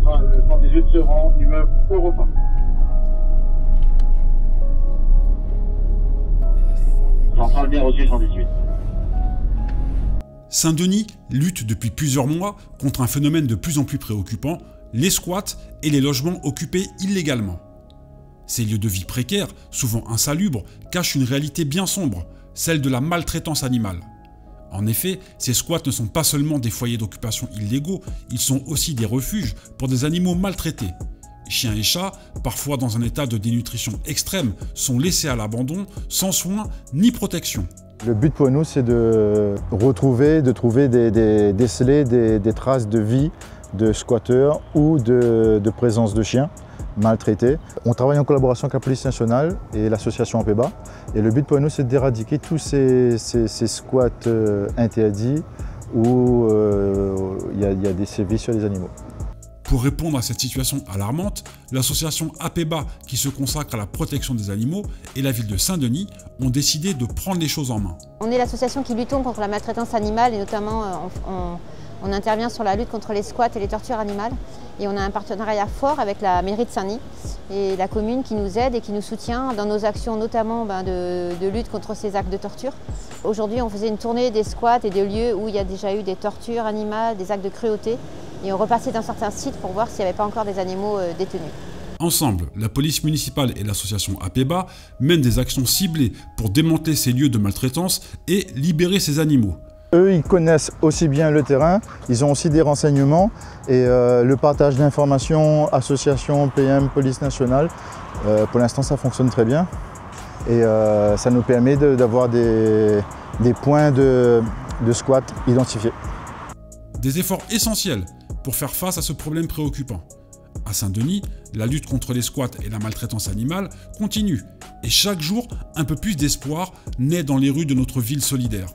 centrale 118 se rend, immeuble Europa. Centrale bien reçue 118. Saint-Denis lutte depuis plusieurs mois contre un phénomène de plus en plus préoccupant, les squats et les logements occupés illégalement. Ces lieux de vie précaires, souvent insalubres, cachent une réalité bien sombre, celle de la maltraitance animale. En effet, ces squats ne sont pas seulement des foyers d'occupation illégaux, ils sont aussi des refuges pour des animaux maltraités. Chiens et chats, parfois dans un état de dénutrition extrême, sont laissés à l'abandon, sans soins ni protection. Le but pour nous, c'est de déceler des traces de vie de squatteurs ou de présence de chiens maltraités. On travaille en collaboration avec la police nationale et l'association APEBA. Et le but pour nous, c'est d'éradiquer tous ces squats interdits où il y a des sévices sur les animaux. Pour répondre à cette situation alarmante, l'association APEBA, qui se consacre à la protection des animaux, et la ville de Saint-Denis ont décidé de prendre les choses en main. On est l'association qui lutte contre la maltraitance animale et notamment on intervient sur la lutte contre les squats et les tortures animales. Et on a un partenariat fort avec la mairie de Saint-Denis et la commune qui nous aide et qui nous soutient dans nos actions notamment de lutte contre ces actes de torture. Aujourd'hui, on faisait une tournée des squats et des lieux où il y a déjà eu des tortures animales, des actes de cruauté. Et on repassait dans certains sites pour voir s'il n'y avait pas encore des animaux détenus. Ensemble, la police municipale et l'association APEBA mènent des actions ciblées pour démanteler ces lieux de maltraitance et libérer ces animaux. Eux, ils connaissent aussi bien le terrain, ils ont aussi des renseignements et le partage d'informations, association, PM, police nationale, pour l'instant ça fonctionne très bien et ça nous permet d'avoir des points de squat identifiés. Des efforts essentiels pour faire face à ce problème préoccupant. À Saint-Denis, la lutte contre les squats et la maltraitance animale continue et chaque jour, un peu plus d'espoir naît dans les rues de notre ville solidaire.